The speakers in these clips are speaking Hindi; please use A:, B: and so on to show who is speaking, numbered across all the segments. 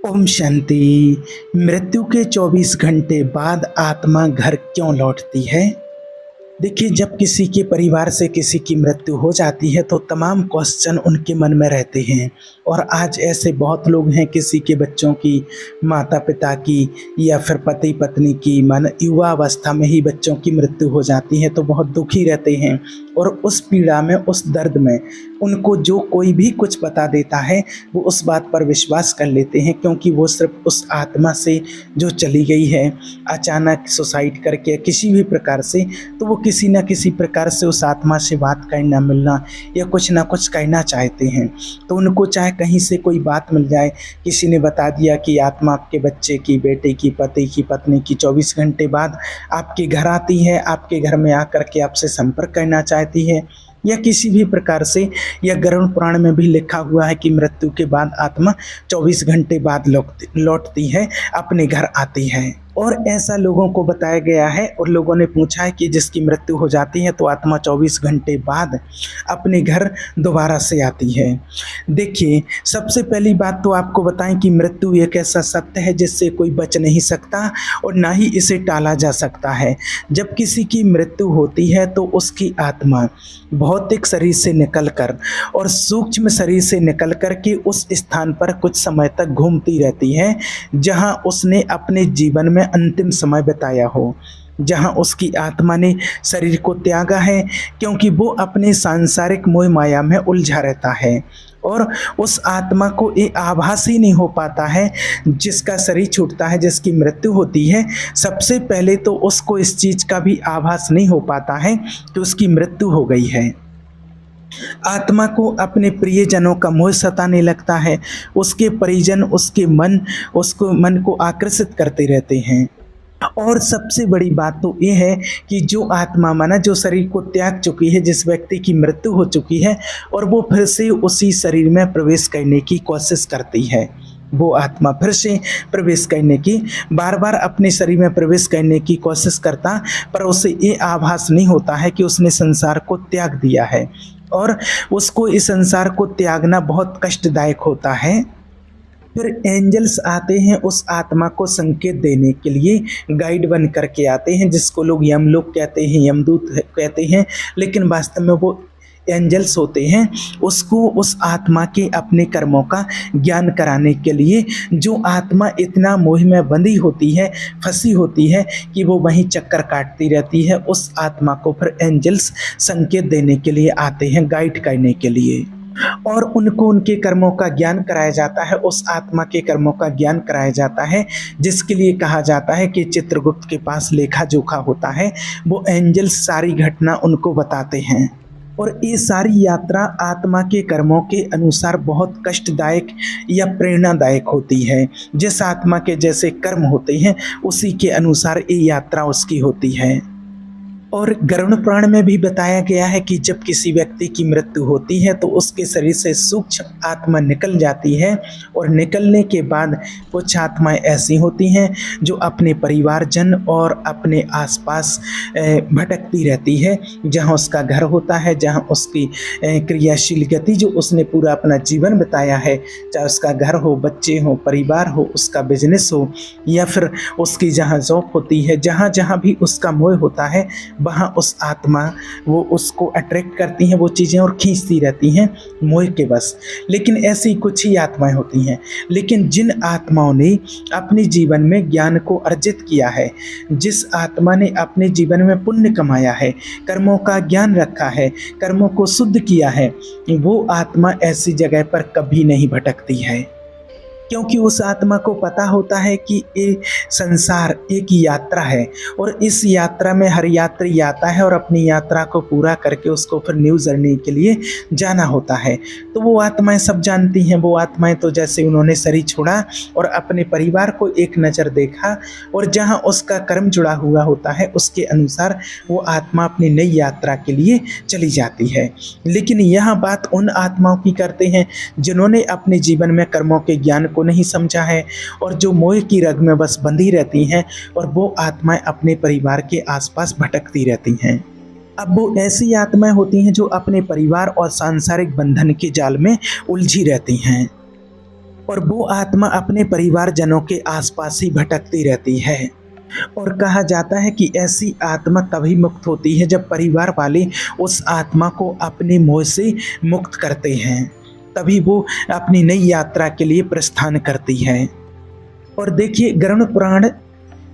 A: ओम शांति। मृत्यु के 24 घंटे बाद आत्मा घर क्यों लौटती है? देखिए, जब किसी के परिवार से किसी की मृत्यु हो जाती है तो तमाम क्वेश्चन उनके मन में रहते हैं। और आज ऐसे बहुत लोग हैं, किसी के बच्चों की, माता पिता की या फिर पति पत्नी की, मान युवा अवस्था में ही बच्चों की मृत्यु हो जाती है तो बहुत दुखी रहते हैं। और उस पीड़ा में, उस दर्द में उनको जो कोई भी कुछ बता देता है वो उस बात पर विश्वास कर लेते हैं, क्योंकि वो सिर्फ उस आत्मा से जो चली गई है अचानक सुसाइड करके किसी भी प्रकार से, तो वो किसी न किसी प्रकार से उस आत्मा से बात करना, मिलना या कुछ ना कुछ कहना चाहते हैं। तो उनको चाहे कहीं से कोई बात मिल जाए, किसी ने बता दिया कि आत्मा आपके बच्चे की, बेटे की, पति की, पत्नी की 24 घंटे बाद आपके घर आती है, आपके घर में आकर के आपसे संपर्क करना चाहती है, या किसी भी प्रकार से, या गरुड़ पुराण में भी लिखा हुआ है कि मृत्यु के बाद आत्मा 24 घंटे बाद लौटती है, अपने घर आती है। और ऐसा लोगों को बताया गया है और लोगों ने पूछा है कि जिसकी मृत्यु हो जाती है तो आत्मा 24 घंटे बाद अपने घर दोबारा से आती है। देखिए, सबसे पहली बात तो आपको बताएं कि मृत्यु एक ऐसा सत्य है जिससे कोई बच नहीं सकता और ना ही इसे टाला जा सकता है। जब किसी की मृत्यु होती है तो उसकी आत्मा भौतिक शरीर से निकलकर और सूक्ष्म शरीर से निकल कर के उस स्थान पर कुछ समय तक घूमती रहती है जहां उसने अपने जीवन में अंतिम समय बिताया हो, जहां उसकी आत्मा ने शरीर को त्यागा है, क्योंकि वो अपने सांसारिक मोह माया में उलझा रहता है। और उस आत्मा को ये आभास ही नहीं हो पाता है, जिसका शरीर छूटता है, जिसकी मृत्यु होती है, सबसे पहले तो उसको इस चीज़ का भी आभास नहीं हो पाता है कि उसकी मृत्यु हो गई है। आत्मा को अपने प्रियजनों का मोह सताने लगता है, उसके परिजन उसको मन को आकर्षित करते रहते हैं। और सबसे बड़ी बात तो ये है कि जो आत्मा माना जो शरीर को त्याग चुकी है, जिस व्यक्ति की मृत्यु हो चुकी है, और वो फिर से उसी शरीर में प्रवेश करने की कोशिश करती है, वो आत्मा फिर से प्रवेश करने की, बार बार अपने शरीर में प्रवेश करने की कोशिश करता, पर उसे ये आभास नहीं होता है कि उसने संसार को त्याग दिया है। और उसको इस संसार को त्यागना बहुत कष्टदायक होता है। फिर एंजल्स आते हैं उस आत्मा को संकेत देने के लिए, गाइड बन करके आते हैं, जिसको लोग यमलोक कहते हैं, यमदूत कहते हैं, लेकिन वास्तव में वो एंजल्स होते हैं। उसको उस आत्मा के अपने कर्मों का ज्ञान कराने के लिए, जो आत्मा इतना मोह में बंधी होती है, फंसी होती है कि वो वहीं चक्कर काटती रहती है, उस आत्मा को फिर एंजल्स संकेत देने के लिए आते हैं, गाइड करने के लिए। और उनको उनके कर्मों का ज्ञान कराया जाता है, उस आत्मा के कर्मों का ज्ञान कराया जाता है, जिसके लिए कहा जाता है कि चित्रगुप्त के पास लेखा जोखा होता है, वो एंजल्स सारी घटना उनको बताते हैं। और ये सारी यात्रा आत्मा के कर्मों के अनुसार बहुत कष्टदायक या प्रेरणादायक होती है। जिस आत्मा के जैसे कर्म होते हैं उसी के अनुसार ये यात्रा उसकी होती है। और गरुड़ पुराण में भी बताया गया है कि जब किसी व्यक्ति की मृत्यु होती है तो उसके शरीर से सूक्ष्म आत्मा निकल जाती है, और निकलने के बाद कुछ आत्माएं ऐसी होती हैं जो अपने परिवारजन और अपने आसपास भटकती रहती है, जहां उसका घर होता है, जहां उसकी क्रियाशील गति जो उसने पूरा अपना जीवन बिताया है, चाहे उसका घर हो, बच्चे हो, परिवार हो, उसका बिजनेस हो, या फिर उसकी जहां जॉब होती है, जहां जहां भी उसका मोह होता है, वहाँ उस आत्मा वो उसको अट्रैक्ट करती हैं, वो चीज़ें और खींचती रहती हैं मोह के बस। लेकिन ऐसी कुछ ही आत्माएं होती हैं। लेकिन जिन आत्माओं ने अपने जीवन में ज्ञान को अर्जित किया है, जिस आत्मा ने अपने जीवन में पुण्य कमाया है, कर्मों का ज्ञान रखा है, कर्मों को शुद्ध किया है, वो आत्मा ऐसी जगह पर कभी नहीं भटकती है, क्योंकि उस आत्मा को पता होता है कि ये संसार एक यात्रा है, और इस यात्रा में हर यात्री आता है और अपनी यात्रा को पूरा करके उसको फिर न्यू जर्नी के लिए जाना होता है। तो वो आत्माएं सब जानती हैं। वो आत्माएं तो जैसे उन्होंने शरीर छोड़ा और अपने परिवार को एक नज़र देखा, और जहाँ उसका कर्म जुड़ा हुआ होता है उसके अनुसार वो आत्मा अपनी नई यात्रा के लिए चली जाती है। लेकिन यहाँ बात उन आत्माओं की करते हैं जिन्होंने अपने जीवन में कर्मों के ज्ञान को नहीं समझा है, और जो मोह की रग में बस बंधी रहती हैं, और वो आत्माएं अपने परिवार के आसपास भटकती रहती हैं। अब वो ऐसी आत्माएं होती हैं जो अपने परिवार और सांसारिक बंधन के जाल में उलझी रहती हैं। और वो आत्मा अपने परिवारजनों के आसपास ही भटकती रहती है। और कहा जाता है कि ऐसी आत्मा तभी मुक्त होती है जब परिवार वाले उस आत्मा को अपने मोह से मुक्त करते हैं, तभी वो अपनी नई यात्रा के लिए प्रस्थान करती है। और देखिए, गरुड़ पुराण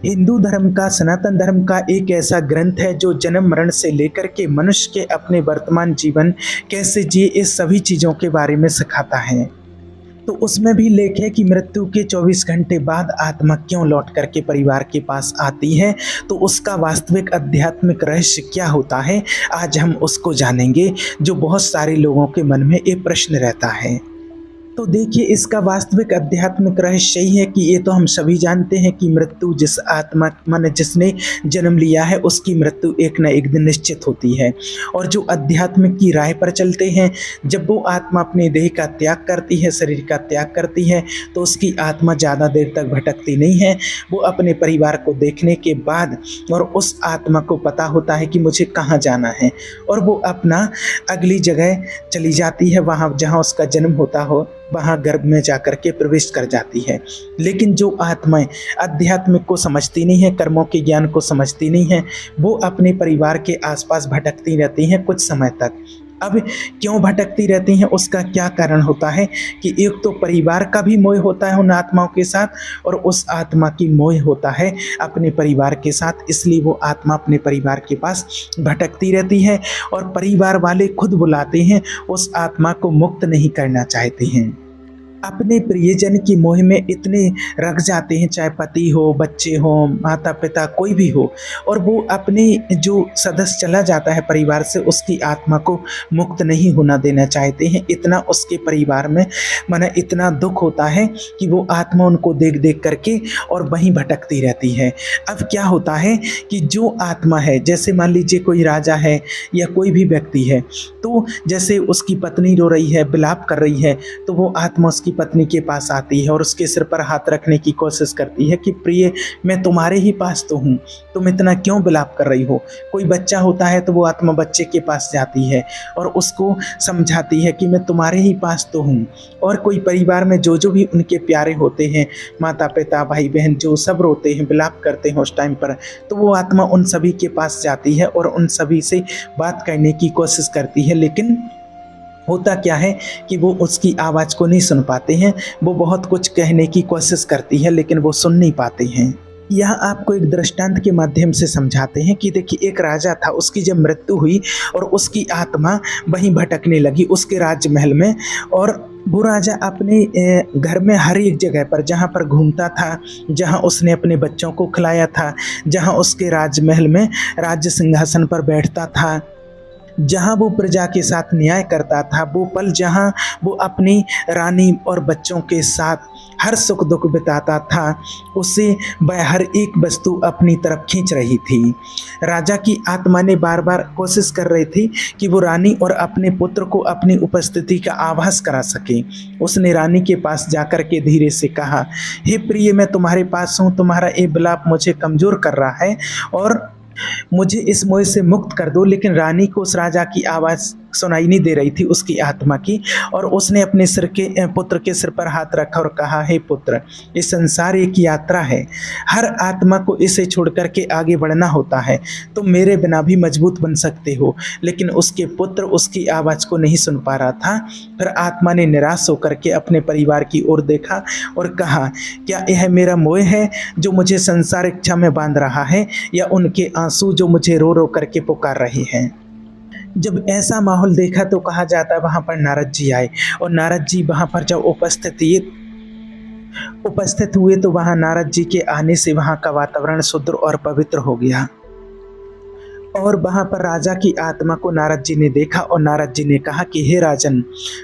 A: हिंदू धर्म का, सनातन धर्म का एक ऐसा ग्रंथ है जो जन्म मरण से लेकर के मनुष्य के अपने वर्तमान जीवन कैसे जिए इस सभी चीज़ों के बारे में सिखाता है। तो उसमें भी लेख है कि मृत्यु के 24 घंटे बाद आत्मा क्यों लौट करके परिवार के पास आती है, तो उसका वास्तविक आध्यात्मिक रहस्य क्या होता है, आज हम उसको जानेंगे, जो बहुत सारे लोगों के मन में ये प्रश्न रहता है। तो देखिए, इसका वास्तविक आध्यात्मिक रहस्य यही है कि ये तो हम सभी जानते हैं कि मृत्यु जिस आत्मा माने जिसने जन्म लिया है उसकी मृत्यु एक न एक दिन निश्चित होती है। और जो आध्यात्मिक की राह पर चलते हैं, जब वो आत्मा अपने देह का त्याग करती है, शरीर का त्याग करती है, तो उसकी आत्मा ज़्यादा देर तक भटकती नहीं है। वो अपने परिवार को देखने के बाद और उस आत्मा को पता होता है कि मुझे कहाँ जाना है, और वो अपना अगली जगह चली जाती है, वहाँ जहाँ उसका जन्म होता हो वहाँ गर्भ में जाकर के प्रवेश कर जाती है। लेकिन जो आत्माएं अध्यात्मिक को समझती नहीं है, कर्मों के ज्ञान को समझती नहीं है, वो अपने परिवार के आसपास भटकती रहती हैं कुछ समय तक। अब क्यों भटकती रहती हैं, उसका क्या कारण होता है कि एक तो परिवार का भी मोह होता है उन आत्माओं के साथ, और उस आत्मा की मोह होता है अपने परिवार के साथ, इसलिए वो आत्मा अपने परिवार के पास भटकती रहती है। और परिवार वाले खुद बुलाते हैं, उस आत्मा को मुक्त नहीं करना चाहते हैं। अपने प्रियजन की मोह में इतने रख जाते हैं, चाहे पति हो, बच्चे हो, माता पिता, कोई भी हो, और वो अपने जो सदस्य चला जाता है परिवार से, उसकी आत्मा को मुक्त नहीं होना देना चाहते हैं। इतना उसके परिवार में माने इतना दुख होता है कि वो आत्मा उनको देख देख करके और वहीं भटकती रहती है। अब क्या होता है कि जो आत्मा है, जैसे मान लीजिए कोई राजा है या कोई भी व्यक्ति है, तो जैसे उसकी पत्नी रो रही है, विलाप कर रही है, तो वो आत्मा उसकी पत्नी के पास आती है और उसके सिर पर हाथ रखने की कोशिश करती है कि प्रिय, मैं तुम्हारे ही पास तो हूँ, तुम इतना क्यों विलाप कर रही हो। कोई बच्चा होता है तो वो आत्मा बच्चे के पास जाती है और उसको समझाती है कि मैं तुम्हारे ही पास तो हूँ। और कोई परिवार में जो जो भी उनके प्यारे होते हैं, माता पिता, भाई बहन, जो सब रोते हैं, विलाप करते हैं उस टाइम पर, तो वो आत्मा उन सभी के पास जाती है और उन सभी से बात करने की कोशिश करती है। लेकिन होता क्या है कि वो उसकी आवाज़ को नहीं सुन पाते हैं। वो बहुत कुछ कहने की कोशिश करती है लेकिन वो सुन नहीं पाते हैं। यहाँ आपको एक दृष्टांत के माध्यम से समझाते हैं कि देखिए, एक राजा था, उसकी जब मृत्यु हुई और उसकी आत्मा वहीं भटकने लगी उसके राजमहल में। और वो राजा अपने घर में हर एक जगह पर जहाँ पर घूमता था, जहाँ उसने अपने बच्चों को खिलाया था, जहाँ उसके राजमहल में राज्य सिंहासन पर बैठता था, जहाँ वो प्रजा के साथ न्याय करता था, वो पल जहाँ वो अपनी रानी और बच्चों के साथ हर सुख दुख बिताता था, उसे वह हर एक वस्तु अपनी तरफ खींच रही थी। राजा की आत्मा ने बार बार कोशिश कर रही थी कि वो रानी और अपने पुत्र को अपनी उपस्थिति का आभास करा सके। उसने रानी के पास जाकर के धीरे से कहा, हे प्रिय, मैं तुम्हारे पास हूँ, तुम्हारा ये विलाप मुझे कमज़ोर कर रहा है और मुझे इस मोह से मुक्त कर दो। लेकिन रानी को उस राजा की आवाज़ सुनाई नहीं दे रही थी, उसकी आत्मा की, और उसने अपने पुत्र के सिर पर हाथ रखा और कहा, हे पुत्र, ये संसार एक यात्रा है, हर आत्मा को इसे छोड़ करके आगे बढ़ना होता है, तुम मेरे बिना भी मजबूत बन सकते हो। लेकिन उसके पुत्र उसकी आवाज़ को नहीं सुन पा रहा था। फिर आत्मा ने निराश होकर के अपने परिवार की ओर देखा और कहा, क्या यह मेरा मोह है जो मुझे संसार इच्छा में बांध रहा है, या उनके आंसू जो मुझे रो रो करके पुकार रहे हैं। जब ऐसा माहौल देखा तो कहा जाता है वहाँ पर नारद जी आए, और नारद जी वहाँ पर जब उपस्थित हुए तो वहाँ नारद जी के आने से वहाँ का वातावरण शुद्ध और पवित्र हो गया। और वहाँ पर राजा की आत्मा को नारद जी ने देखा और नारद जी ने कहा कि हे राजन,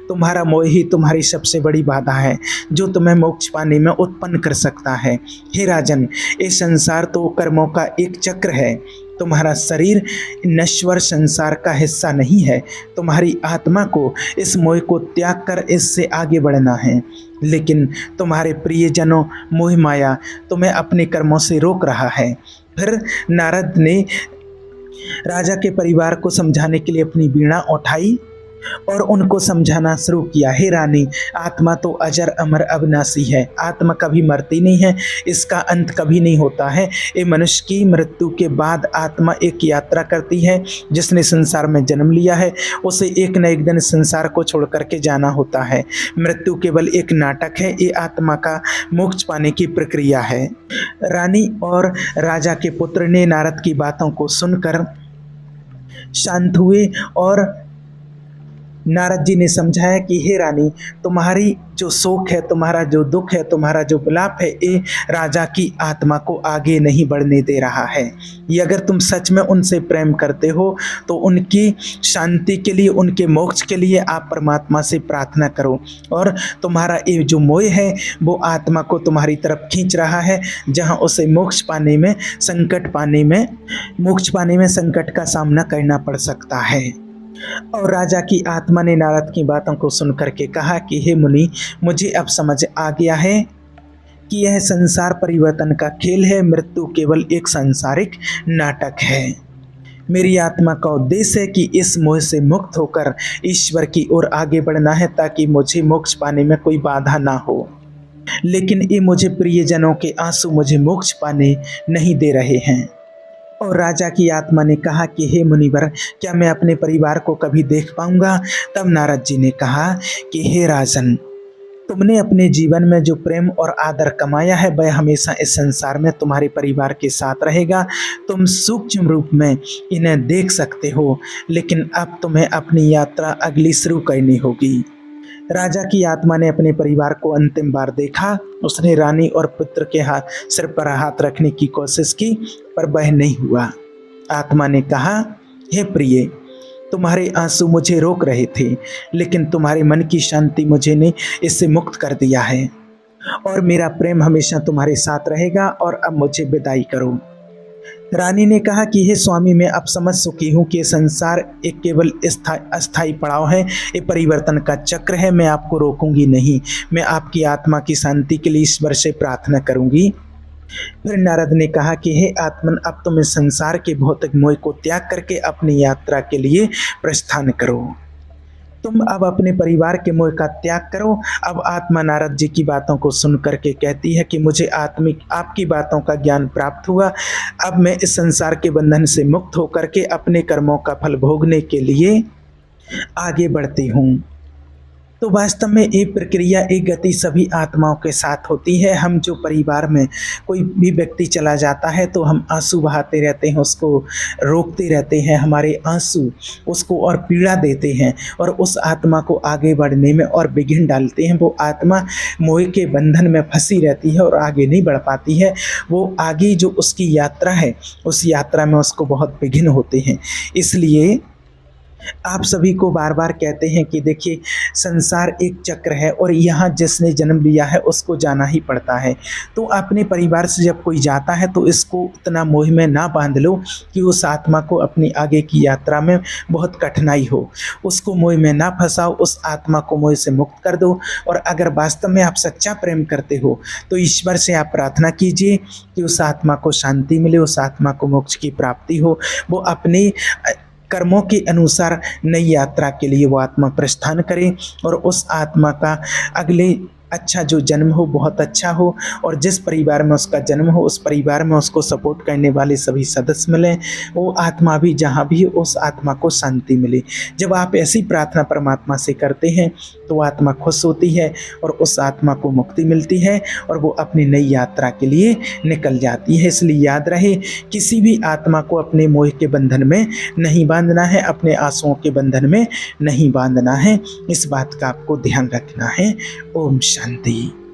A: तुम्हारा मोह ही तुम्हारी सबसे बड़ी बाधा है जो तुम्हें मोक्ष पाने में उत्पन्न कर सकता है। हे राजन, ये संसार तो कर्मों का एक चक्र है, तुम्हारा शरीर नश्वर संसार का हिस्सा नहीं है। तुम्हारी आत्मा को इस मोह को त्याग कर इससे आगे बढ़ना है, लेकिन तुम्हारे प्रियजनों मोह माया तुम्हें अपने कर्मों से रोक रहा है। फिर नारद ने राजा के परिवार को समझाने के लिए अपनी वीणा उठाई और उनको समझाना शुरू किया, हे रानी, आत्मा तो अजर अमर अविनाशी है, आत्मा कभी मरती नहीं है, इसका अंत कभी नहीं होता है। ये मनुष्य की मृत्यु के बाद आत्मा एक यात्रा करती है। जिसने संसार में जन्म लिया है उसे एक न एक दिन संसार को छोड़ करके जाना होता है। मृत्यु केवल एक नाटक है, ये आत्मा का मोक्ष पाने की प्रक्रिया है। रानी और राजा के पुत्र ने नारद की बातों को सुनकर शांत हुए और नारद जी ने समझाया कि हे रानी, तुम्हारी जो शोक है, तुम्हारा जो दुख है, तुम्हारा जो विलाप है, ये राजा की आत्मा को आगे नहीं बढ़ने दे रहा है। ये अगर तुम सच में उनसे प्रेम करते हो तो उनकी शांति के लिए, उनके मोक्ष के लिए आप परमात्मा से प्रार्थना करो। और तुम्हारा ये जो मोह है वो आत्मा को तुम्हारी तरफ खींच रहा है, जहाँ उसे मोक्ष पाने में संकट का सामना करना पड़ सकता है। और राजा की आत्मा ने नारद की बातों को सुन करके कहा कि हे मुनि, मुझे अब समझ आ गया है कि यह संसार परिवर्तन का खेल है, मृत्यु केवल एक सांसारिक नाटक है। मेरी आत्मा का उद्देश्य है कि इस मोह से मुक्त होकर ईश्वर की ओर आगे बढ़ना है, ताकि मुझे मोक्ष पाने में कोई बाधा ना हो। लेकिन ये मुझे प्रियजनों के आंसू मुझे मोक्ष पाने नहीं दे रहे हैं। और राजा की आत्मा ने कहा कि हे मुनिवर, क्या मैं अपने परिवार को कभी देख पाऊंगा? तब नारद जी ने कहा कि हे राजन, तुमने अपने जीवन में जो प्रेम और आदर कमाया है वह हमेशा इस संसार में तुम्हारे परिवार के साथ रहेगा। तुम सूक्ष्म रूप में इन्हें देख सकते हो, लेकिन अब तुम्हें अपनी यात्रा अगली शुरू करनी होगी। राजा की आत्मा ने अपने परिवार को अंतिम बार देखा। उसने रानी और पुत्र के सिर पर हाथ रखने की कोशिश की, पर वह नहीं हुआ। आत्मा ने कहा, हे प्रिय, तुम्हारे आंसू मुझे रोक रहे थे, लेकिन तुम्हारे मन की शांति मुझे ने इससे मुक्त कर दिया है, और मेरा प्रेम हमेशा तुम्हारे साथ रहेगा। और अब मुझे विदाई करो। रानी ने कहा कि हे स्वामी, मैं अब समझ चुकी हूँ कि संसार एक केवल अस्थायी पड़ाव है, ये परिवर्तन का चक्र है। मैं आपको रोकूंगी नहीं, मैं आपकी आत्मा की शांति के लिए ईश्वर से प्रार्थना करूंगी। फिर नारद ने कहा कि हे आत्मन, अब तुम इस संसार के भौतिक मोह को त्याग करके अपनी यात्रा के लिए प्रस्थान करो। तुम अब अपने परिवार के मोह का त्याग करो। अब आत्मा नारद जी की बातों को सुन करके कहती है कि मुझे आपकी बातों का ज्ञान प्राप्त हुआ। अब मैं इस संसार के बंधन से मुक्त होकर के अपने कर्मों का फल भोगने के लिए आगे बढ़ती हूँ। तो वास्तव में ये प्रक्रिया, एक गति सभी आत्माओं के साथ होती है। हम जो परिवार में कोई भी व्यक्ति चला जाता है तो हम आंसू बहाते रहते हैं, उसको रोकते रहते हैं, हमारे आंसू उसको और पीड़ा देते हैं और उस आत्मा को आगे बढ़ने में और विघ्न डालते हैं। वो आत्मा मोह के बंधन में फंसी रहती है और आगे नहीं बढ़ पाती है। वो आगे जो उसकी यात्रा है, उस यात्रा में उसको बहुत विघ्न होते हैं। इसलिए आप सभी को बार बार कहते हैं कि देखिए, संसार एक चक्र है और यहाँ जिसने जन्म लिया है उसको जाना ही पड़ता है। तो अपने परिवार से जब कोई जाता है तो इसको इतना मोह में ना बांध लो कि उस आत्मा को अपनी आगे की यात्रा में बहुत कठिनाई हो। उसको मोह में ना फंसाओ, उस आत्मा को मोह से मुक्त कर दो। और अगर वास्तव में आप सच्चा प्रेम करते हो तो ईश्वर से आप प्रार्थना कीजिए कि उस आत्मा को शांति मिले, उस आत्मा को मोक्ष की प्राप्ति हो। वो अपने कर्मों के अनुसार नई यात्रा के लिए वो आत्मा प्रस्थान करे और उस आत्मा का अगले अच्छा जो जन्म हो बहुत अच्छा हो, और जिस परिवार में उसका जन्म हो उस परिवार में उसको सपोर्ट करने वाले सभी सदस्य मिलें। वो आत्मा भी जहाँ भी हो उस आत्मा को शांति मिले। जब आप ऐसी प्रार्थना परमात्मा से करते हैं तो आत्मा खुश होती है और उस आत्मा को मुक्ति मिलती है और वो अपनी नई यात्रा के लिए निकल जाती है। इसलिए याद रहे, किसी भी आत्मा को अपने मोह के बंधन में नहीं बांधना है, अपने आंसुओं के बंधन में नहीं बांधना है। इस बात का आपको ध्यान रखना है। ओम शांति।